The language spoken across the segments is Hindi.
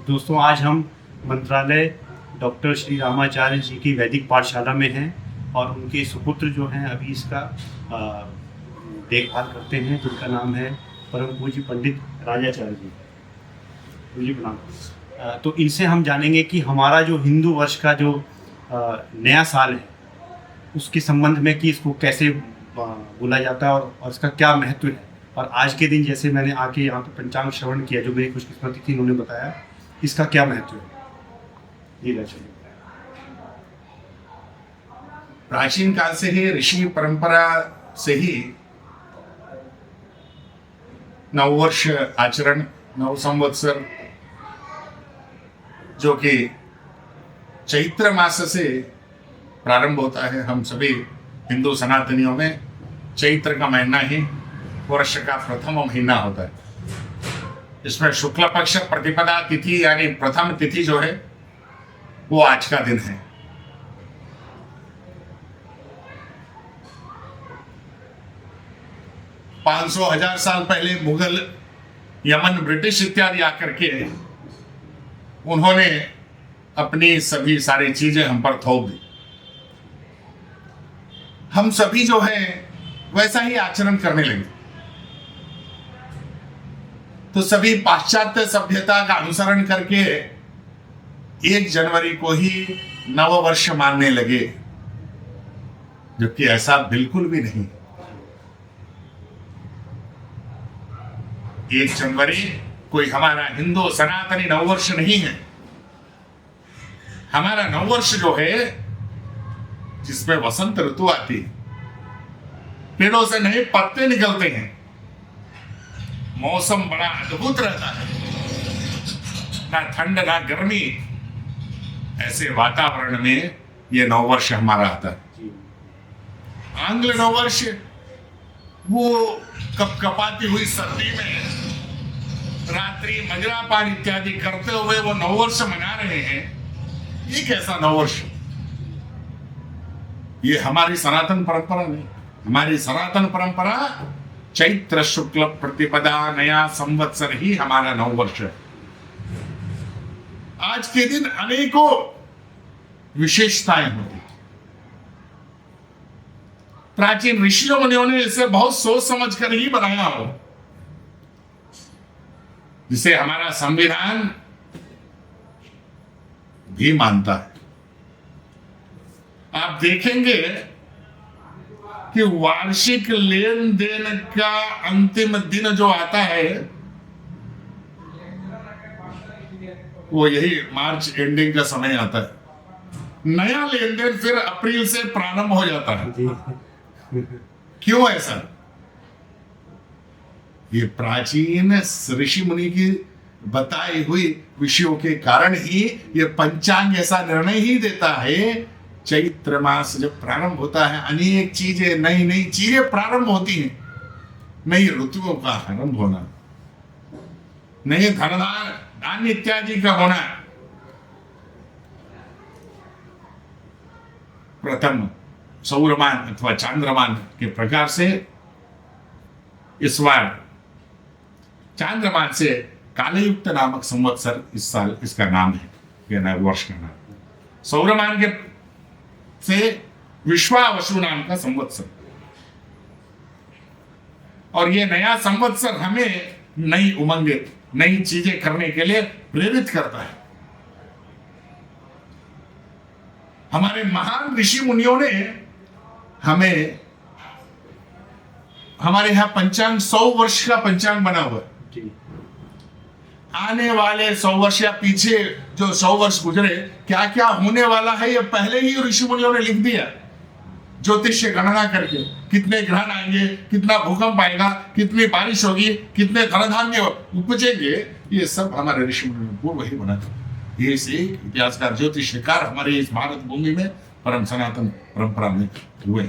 दोस्तों आज हम मंत्रालय डॉक्टर श्री रामाचार्य जी की वैदिक पाठशाला में हैं और उनके सुपुत्र जो हैं अभी इसका देखभाल करते हैं, जिनका नाम है परम पूज्य पंडित राजाचार्य जी। मुझे प्रणाम। तो इनसे हम जानेंगे कि हमारा जो हिंदू वर्ष का जो नया साल है उसके संबंध में कि इसको कैसे बोला जाता है और इसका क्या महत्व है। और आज के दिन जैसे मैंने आके यहाँ पे पंचांग श्रवण किया, जो मेरी खुशकिस्मती थी, उन्होंने बताया इसका क्या महत्व है। जी रचना। प्राचीन काल से ही ऋषि परंपरा से ही नववर्ष आचरण, नव संवत्सर, जो कि चैत्र मास से प्रारंभ होता है। हम सभी हिंदू सनातनियों में चैत्र का महीना ही वर्ष का प्रथम महीना होता है। इसमें शुक्ल पक्ष प्रतिपदा तिथि यानी प्रथम तिथि जो है वो आज का दिन है। पांच सौ हजार साल पहले मुगल, यमन, ब्रिटिश इत्यादि आकर के उन्होंने अपनी सभी सारी चीजें हम पर थोप दी। हम सभी जो है वैसा ही आचरण करने लगे। तो सभी पाश्चात्य सभ्यता का अनुसरण करके 1 जनवरी को ही नववर्ष मानने लगे, जबकि ऐसा बिल्कुल भी नहीं। 1 जनवरी कोई हमारा हिंदू सनातनी नववर्ष नहीं है। हमारा नववर्ष जो है जिसमें वसंत ऋतु आती है, पेड़ों से नए पत्ते निकलते हैं, मौसम बड़ा अद्भुत रहता है, ना ठंड ना गर्मी, ऐसे वातावरण में ये नववर्ष हमारा आता है। आंग्ल नववर्ष वो कपकपाती हुई सर्दी में रात्रि मजरापान इत्यादि करते हुए वो नववर्ष मना रहे हैं। ये कैसा नववर्ष? ये हमारी सनातन परंपरा नहीं। हमारी सनातन परंपरा चैत्र शुक्ल प्रतिपदा नया संवत्सर ही हमारा नववर्ष है। आज के दिन अनेकों विशेषताएं होती। प्राचीन ऋषियों मुनियों ने इसे बहुत सोच समझ कर ही बनाया हो, जिसे हमारा संविधान भी मानता है। आप देखेंगे कि वार्षिक लेन देन का अंतिम दिन जो आता है वो यही मार्च एंडिंग का समय आता है। नया लेन देन फिर अप्रैल से प्रारंभ हो जाता है। क्यों ऐसा? ये प्राचीन ऋषि मुनि की बताई हुई विषयों के कारण ही ये पंचांग ऐसा निर्णय ही देता है। चैत्र मास जब प्रारंभ होता है, अनेक चीजें, नई नई चीजें प्रारंभ होती हैं। नई ऋतुओं का आरंभ होना, नए धान्य इत्यादि का होना। प्रथम सौरमान अथवा चांद्रमान के प्रकार से इस बार चांद्रमान से कालयुक्त नामक संवत्सर इस साल इसका नाम है, यह नए वर्ष का नाम। सौरमान के से विश्वावसु नाम का संवत्सर, और ये नया संवत्सर हमें नई उमंग, नई चीजें करने के लिए प्रेरित करता है। हमारे महान ऋषि मुनियों ने हमें, हमारे यहां पंचांग 100 वर्ष का पंचांग बना हुआ है। आने वाले 100 वर्ष या पीछे जो 100 वर्ष गुजरे, क्या क्या होने वाला है ये पहले ही ऋषि मुनियों ने लिख दिया। ज्योतिष्य गणना करके कितने ग्रहण आएंगे, कितना भूकंप आएगा, कितनी बारिश होगी, कितने धन धान्य उपजेंगे, ये सब हमारे ऋषि मुनियों ने पूर्व ही बना था। ये से इतिहासकार, ज्योतिषकार हमारे इस भारत भूमि में परम सनातन परंपरा में हुए।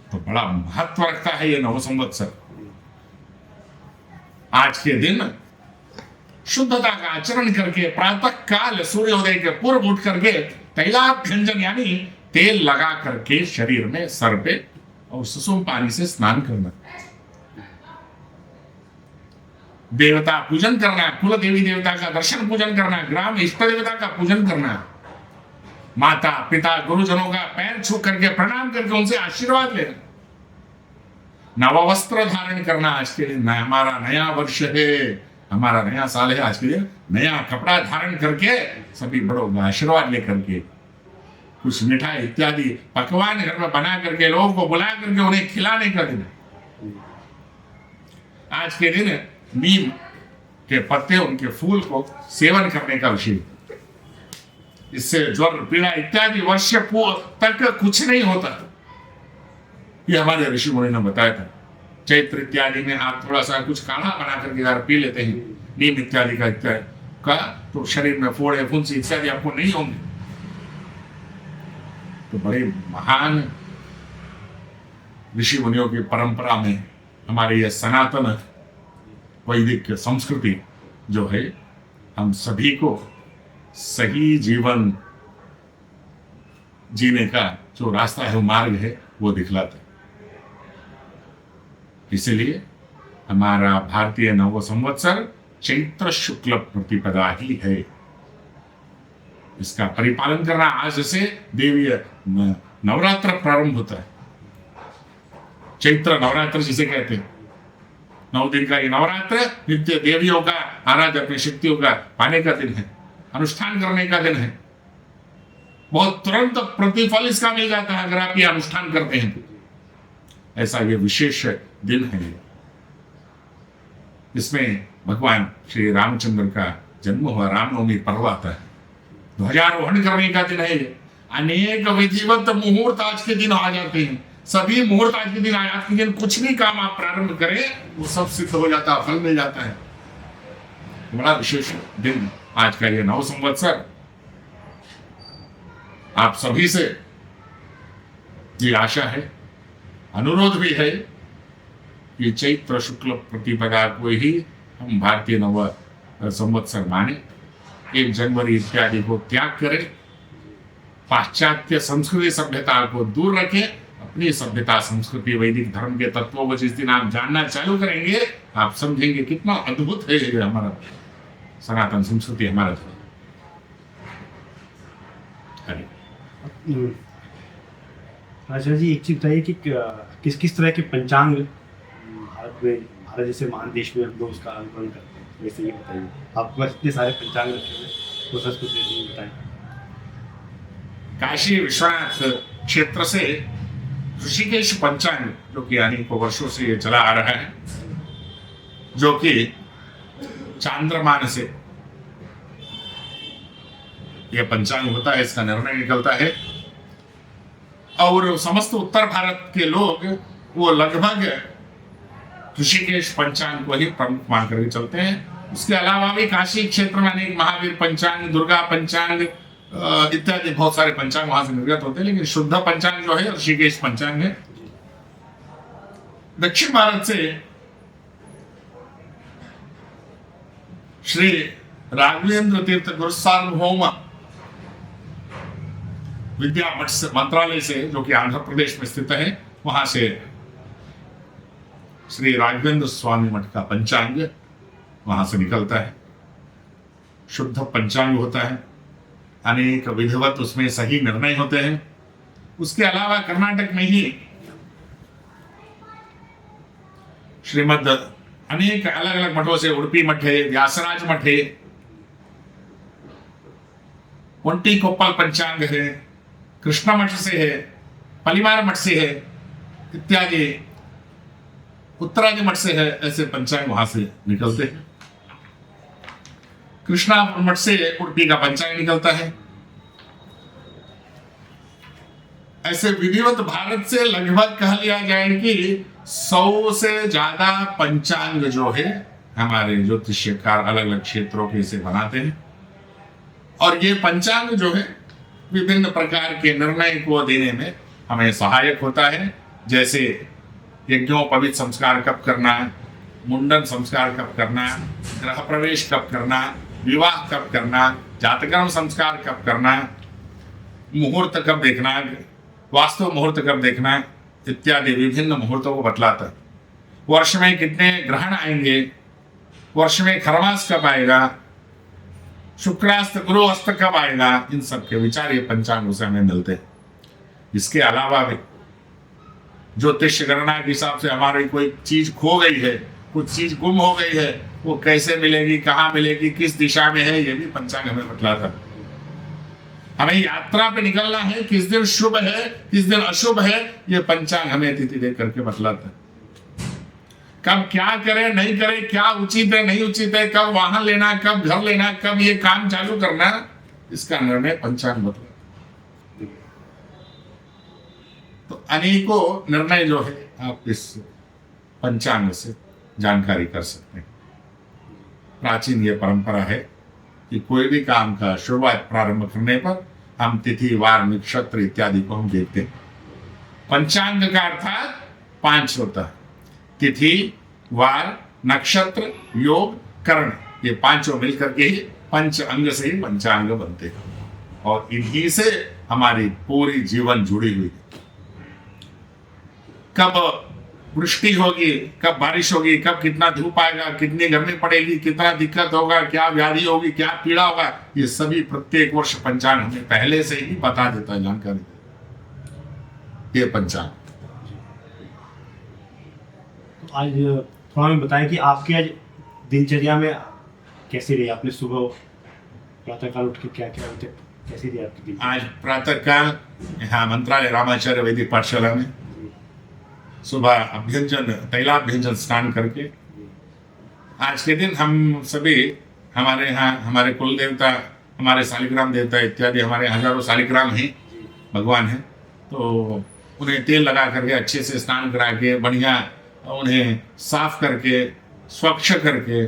तो बड़ा महत्व रखता है ये नव संवत्सर। आज के दिन शुद्धता का आचरण करके प्रातः काल सूर्योदय के पूर्व उठ करके तैलाभ्यंजन यानी तेल लगा करके शरीर में, सर पे और सुसुम पानी से स्नान करना। देवता पूजन करना, कुल देवी देवता का दर्शन पूजन करना, ग्राम इष्ट देवता का पूजन करना, माता पिता गुरुजनों का पैर छू करके प्रणाम करके उनसे आशीर्वाद लेना, नववस्त्र धारण करना। आज के दिन हमारा नया वर्ष है, हमारा नया साल है, आज के दिन नया कपड़ा धारण करके सभी बड़ों का आशीर्वाद लेकर के कुछ मिठाई इत्यादि पकवान घर में बना करके लोगों को बुला करके उन्हें खिलाने का दिन है। आज के दिन नीम के पत्ते, उनके फूल को सेवन करने का विषय, इससे ज्वर पीड़ा इत्यादि वर्ष तक कुछ नहीं होता। ये हमारे ऋषि मुनि ने बताया था। चैत्र इत्यादि में आप थोड़ा सा कुछ काढ़ा बना करके अगर पी लेते हैं नीम इत्यादि का तो शरीर में फोड़े फुंसी इत्यादि आपको नहीं होंगे। तो बड़े महान ऋषि मुनियों की परंपरा में हमारे यह सनातन वैदिक संस्कृति जो है हम सभी को सही जीवन जीने का जो रास्ता है, वो मार्ग है, वो दिखलाता है। इसीलिए हमारा भारतीय नव संवत्सर चैत्र शुक्ल प्रतिपदा ही है। इसका परिपालन करना आज से देवीय नवरात्र प्रारंभ होता है। चैत्र नवरात्र जिसे कहते हैं, 9 दिन का ये नवरात्र नित्य देवियों का आराध्य अपनी शक्तियों का पाने का दिन है, अनुष्ठान करने का दिन है। बहुत तुरंत प्रतिफल इसका मिल जाता है अगर आप ये अनुष्ठान करते हैं। ऐसा ये विशेष दिन है, इसमें भगवान श्री रामचंद्र का जन्म हुआ, रामनवमी पर्व आता है, ध्वजारोहण करने का दिन है। अनेक विधिवत मुहूर्त आज के दिन आ जाते हैं। सभी मुहूर्त आज के दिन आ जाते हैं। कुछ भी काम आप प्रारंभ करें वो सब सिद्ध हो जाता है, फल मिल जाता है। बड़ा विशेष दिन आज का ये नव संवत्सर। आप सभी से ये आशा है, अनुरोध भी है कि चैत्र शुक्ल प्रतिपदा को ही हम भारतीय नव संवत्सर माने। 1 जनवरी इत्यादि को त्याग करें, पाश्चात्य संस्कृति सभ्यता को दूर रखें, अपनी सभ्यता संस्कृति वैदिक धर्म के तत्वों को जिस दिन आप जानना चालू करेंगे आप समझेंगे कितना अद्भुत है ये हमारा सनातन संस्कृति, हमारा धर्म। राजा जी एक चीज बताइए कि किस किस तरह के पंचांग भारत जैसे महान देश में हम लोग उसका अनुकरण करते हैं, वैसे ये बताइए। आपके पास इतने सारे पंचांग रखे हुए, वो संस्कृत बताएं। काशी विश्वनाथ क्षेत्र से ऋषिकेश पंचांग जो कि अनेकों वर्षों से ये चला आ रहा है, जो कि चांद्रमान से यह पंचांग होता है, इसका निर्णय निकलता है। और समस्त उत्तर भारत के लोग वो लगभग ऋषिकेश पंचांग को ही प्रमुख मान करके चलते हैं। उसके अलावा भी काशी क्षेत्र में अनेक महावीर पंचांग, दुर्गा पंचांग इत्यादि बहुत सारे पंचांग वहां से निर्गत होते हैं, लेकिन शुद्ध पंचांग जो है ऋषिकेश पंचांग है। दक्षिण भारत से श्री राघवेंद्र तीर्थ गुरु सार्वभौम विद्या मठ मंत्रालय से, जो कि आंध्र प्रदेश में स्थित है, वहां से श्री राघवेंद्र स्वामी मठ का पंचांग वहां से निकलता है। शुद्ध पंचांग होता है, अनेक विधिवत उसमें सही निर्णय होते हैं। उसके अलावा कर्नाटक में ही श्रीमद अनेक अलग अलग मठों से, उडुपी मठ है, व्यासराज मठ है, उंटी कोप्पल पंचांग है, कृष्ण मठ से है, पलिमार मठ से है इत्यादि, उत्तरादि मठ से है, ऐसे पंचांग वहां से निकलते हैं। कृष्णा मठ से उडुपी का पंचांग निकलता है। ऐसे विधिवत भारत से लगभग कह लिया जाए कि 100 से ज्यादा पंचांग जो है हमारे ज्योतिषकार अलग अलग क्षेत्रों के से बनाते हैं। और ये पंचांग जो है विभिन्न प्रकार के निर्णय को देने में हमें सहायक होता है। जैसे यज्ञोपवीत संस्कार कब करना, मुंडन संस्कार कब करना, गृह प्रवेश कब करना, विवाह कब करना, जातकर्म संस्कार कब करना, मुहूर्त कब देखना, वास्तव मुहूर्त कब देखना इत्यादि विभिन्न मुहूर्तों को बतलाता है। वर्ष में कितने ग्रहण आएंगे, वर्ष में खरमास कब आएगा, शुक्रास्त गुरुअस्त कब आएगा, इन सब के विचार ये पंचांग से हमें मिलते हैं। इसके अलावा भी ज्योतिष गणना के हिसाब से हमारी कोई चीज खो गई है, कुछ चीज गुम हो गई है, वो कैसे मिलेगी, कहाँ मिलेगी, किस दिशा में है, ये भी पंचांग हमें बतलाता है। हमें यात्रा पे निकलना है, किस दिन शुभ है किस दिन अशुभ है, ये पंचांग हमें तिथि देख करके बतलाता है। कब क्या करे नहीं करे, क्या उचित है नहीं उचित है, कब वाहन लेना, कब घर लेना, कब ये काम चालू करना, इसका निर्णय पंचांग बतलाता है। तो अनेकों निर्णय जो है आप इस पंचांग से जानकारी कर सकते हैं। प्राचीन ये परंपरा है कि कोई भी काम का शुरुआत प्रारंभ करने पर हम तिथि वार नक्षत्र इत्यादि को हम देखते हैं। पंचांग का अर्थात 5 होता है, तिथि वार नक्षत्र योग कर्ण, ये 5 मिलकर के ही पंच अंग से ही पंचांग बनते हैं और इन्हीं से हमारी पूरी जीवन जुड़ी हुई है। कब वृष्टि होगी, कब बारिश होगी, कब कितना धूप आएगा, कितनी गर्मी पड़ेगी, कितना दिक्कत होगा, क्या व्याधि होगी, क्या पीड़ा होगा, ये सभी प्रत्येक वर्ष पंचांग हमें पहले से ही बता देता है, जानकारी। ये पंचांग। आज थोड़ा हमें बताएं कि आपके आज दिनचर्या में कैसे रही, आपने सुबह प्रातःकाल उठ के क्या क्या होते, कैसे रही आपकी दिन? आज प्रातःकाल यहाँ मंत्रालय रामाचार्य वैदिक पाठशाला में सुबह अभ्यंजन तैलाभ्यंजन स्नान करके आज के दिन हम सभी हमारे यहाँ हमारे कुल देवता, हमारे शालिग्राम देवता इत्यादि हमारे हजारों शालिग्राम हैं, भगवान हैं, तो उन्हें तेल लगा करके अच्छे से स्नान करा के बढ़िया उन्हें साफ करके स्वच्छ करके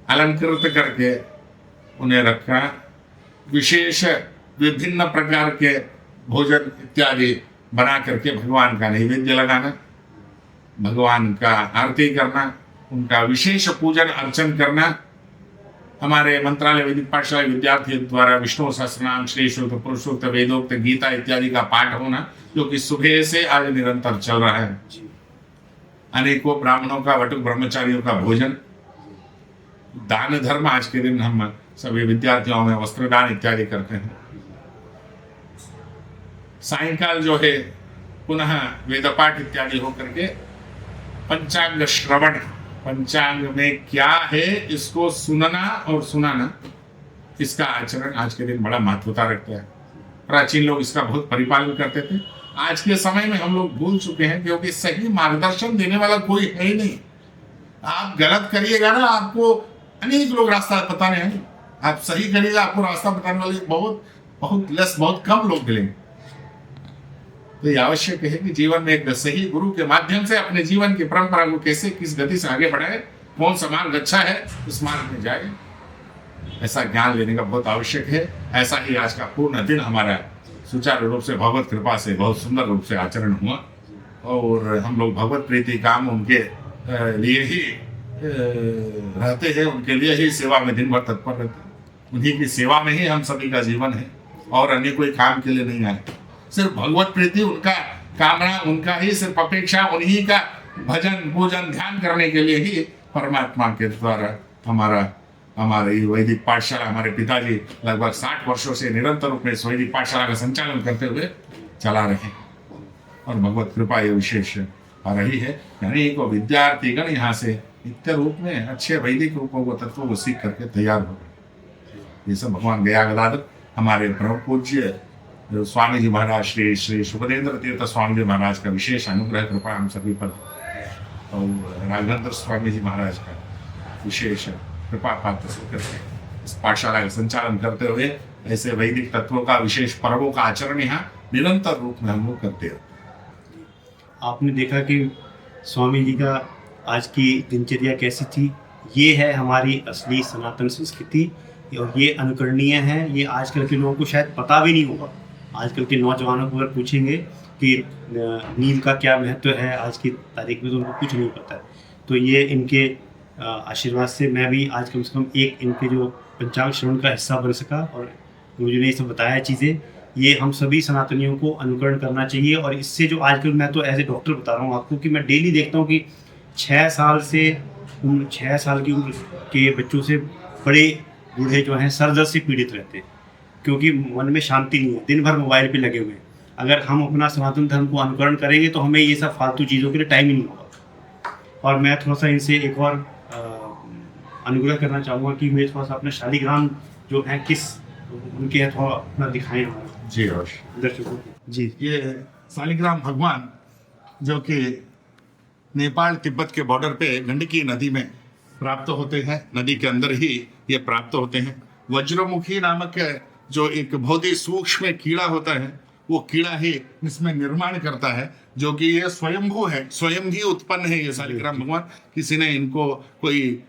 अलंकृत करके उन्हें रखना, विशेष विभिन्न प्रकार के भोजन इत्यादि बना करके भगवान का नैवेद्य लगाना, भगवान का आरती करना, उनका विशेष पूजन अर्चन करना। हमारे मंत्रालय वैदिक पाठशाला विद्यार्थी द्वारा विष्णु सहस्रनाम, श्री सूक्त, पुरुषोक्त, वेदोक्त, गीता इत्यादि का पाठ होना, जो कि सुबह से आज निरंतर चल रहा है। अनेकों ब्राह्मणों का, वटुक ब्रह्मचारियों का भोजन, दान धर्म, आज के दिन हम सभी विद्यार्थियों में वस्त्रदान इत्यादि करते हैं। सायंकाल जो है पुनः वेदपाठ इत्यादि होकर के पंचांग श्रवण, पंचांग में क्या है इसको सुनना और सुनाना, इसका आचरण आज के दिन बड़ा महत्वता रखता है। प्राचीन लोग इसका बहुत परिपालन करते थे, आज के समय में हम लोग भूल चुके हैं, क्योंकि सही मार्गदर्शन देने वाला कोई है ही नहीं। आप गलत करिएगा ना, आपको अनेक लोग रास्ता बताने हैं, आप सही करिएगा आपको रास्ता बताने वाले बहुत कम लोग मिलेंगे। तो ये आवश्यक है कि जीवन में एक सही गुरु के माध्यम से अपने जीवन की परंपरा को कैसे किस गति से आगे बढ़ाए, कौन सा मार्ग अच्छा है उस मार्ग में जाए, ऐसा ज्ञान लेने का बहुत आवश्यक है। ऐसा ही आज का पूर्ण दिन हमारा सुचारू रूप से भगवत कृपा से बहुत सुंदर रूप से आचरण हुआ और हम लोग भगवत प्रीति काम उनके लिए ही रहते हैं, उनके लिए ही सेवा में दिन भर तत्पर रहते हैं। उन्हीं की सेवा में ही हम सभी का जीवन है और अन्य कोई काम के लिए नहीं आए। सिर्फ भगवत प्रीति, उनका कामना, उनका ही सिर्फ अपेक्षा, उन्हीं का भजन पूजन ध्यान करने के लिए ही परमात्मा के द्वारा हमारी वैदिक पाठशाला, हमारे पिताजी लगभग 60 वर्षों से निरंतर रूप में इस वैदिक पाठशाला का संचालन करते हुए चला रहे हैं और भगवत कृपा ये विशेष आ रही है। यानी को विद्यार्थीगण यहाँ से नित्य रूप में अच्छे वैदिक रूपों को, तत्वों को सीख करके तैयार हो गए। ये सब भगवान गया गदाधर हमारे परम पूज्य स्वामी जी महाराज श्री सुखदेंद्र तीर्थ स्वामी जी महाराज का विशेष अनुग्रह कृपा हम सभी पर और राघवेंद्र स्वामी जी महाराज का विशेष कृपा पात्र करके इस पाठशाला का संचालन करते हुए ऐसे वैदिक तत्वों का, विशेष पर्वों का आचरण यहाँ निरंतर रूप में हम लोग करते हैं। आपने देखा कि स्वामी जी का आज की दिनचर्या कैसी थी। ये है हमारी असली सनातन संस्कृति और ये अनुकरणीय है। ये आजकल के लोगों को शायद पता भी नहीं होगा। आजकल के नौजवानों को अगर पूछेंगे कि नींद का क्या महत्व है आज की तारीख में, तो उनको कुछ नहीं पता है। तो ये इनके आशीर्वाद से मैं भी आज कम से कम एक इनके जो पंचांग श्रवण का हिस्सा बन सका और मुझे ये सब बताया चीज़ें, ये हम सभी सनातनियों को अनुकरण करना चाहिए। और इससे जो आजकल मैं तो एज ए डॉक्टर बता रहा हूँ आपको कि मैं डेली देखता हूँ कि 6 साल से उन 6 साल की उम्र के बच्चों से बड़े बूढ़े जो हैं सर दर्द से पीड़ित रहते हैं, क्योंकि मन में शांति नहीं है, दिन भर मोबाइल पे लगे हुए हैं। अगर हम अपना सनातन धर्म को अनुकरण करेंगे तो हमें ये सब फालतू चीज़ों के लिए टाइम ही नहीं होगा। और मैं थोड़ा सा इनसे एक और अनुग्रह करना चाहूँगा कि वे थोड़ा सा अपने शालिग्राम जो हैं किस उनके हैं थोड़ा अपना दिखाएं हमारा जी अवश्य। दर्शकों को। जी ये शालिग्राम भगवान जो कि नेपाल तिब्बत के बॉर्डर पे गंडकी नदी में प्राप्त होते हैं, नदी के अंदर ही ये प्राप्त होते हैं। वज्रमुखी नामक जो एक बहुत ही सूक्ष्म कीड़ा होता है, वो कीड़ा ही इसमें निर्माण करता है, जो कि ये स्वयंभू है, स्वयं ही उत्पन्न है ये शालिग्राम भगवान। किसी ने इनको कोई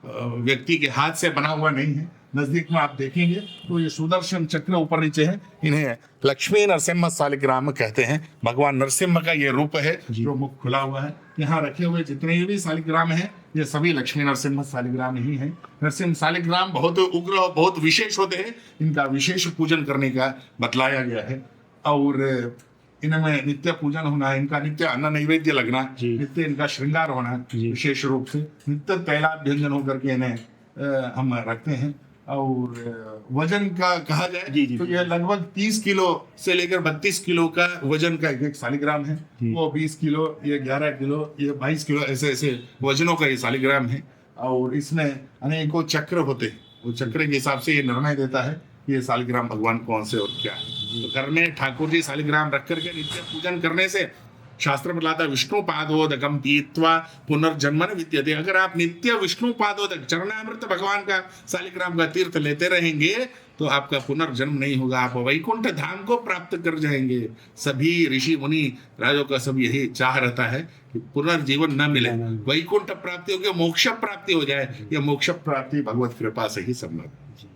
व्यक्ति के हाथ से बना हुआ नहीं है। नजदीक में आप देखेंगे तो ये सुदर्शन चक्र ऊपर नीचे है। इन्हें लक्ष्मी नरसिम्हा शालिग्राम कहते हैं। भगवान नरसिम्हा का ये रूप है जो मुख खुला हुआ है। यहाँ रखे हुए जितने भी शालिग्राम हैं ये सभी लक्ष्मी नरसिम्हा शालिग्राम ही हैं। नरसिम्हा शालिग्राम बहुत उग्र और बहुत विशेष होते हैं। इनका विशेष पूजन करने का बतलाया गया है और इनमें नित्य पूजन होना, इनका नित्य अन्न नैवेद्य लगना, नित्य इनका श्रृंगार होना, विशेष रूप से नित्य तैलाभ्यंजन होकर के इन्हें हम रखते हैं। और वजन का कहा जाए तो यह लगभग 30 किलो से लेकर 32 किलो का वजन का एक शालिग्राम है। वो 20 किलो, ये 11 किलो, ये 22 किलो, ऐसे ऐसे वजनों का ये शालिग्राम है। और इसमें अनेकों चक्र होते हैं। वो चक्र के हिसाब से ये निर्णय देता है कि ये शालिग्राम भगवान कौन से और क्या है। तो घर में ठाकुर जी शालिग्राम रख करके नित्य पूजन करने से शास्त्र बतलाता विष्णु पादोदकम पीत्वा पुनर्जन्मन विद्यते। अगर आप नित्य विष्णु पादोदक चरणामृत भगवान का शालिग्राम का तीर्थ लेते रहेंगे तो आपका पुनर्जन्म नहीं होगा, आप वैकुंठ धाम को प्राप्त कर जाएंगे। सभी ऋषि मुनि राजों का सब यही चाह रहता है कि पुनर्जीवन न मिले, वैकुंठ प्राप्ति हो गया, मोक्ष प्राप्ति हो जाए। यह मोक्ष प्राप्ति भगवत कृपा से ही संभव है।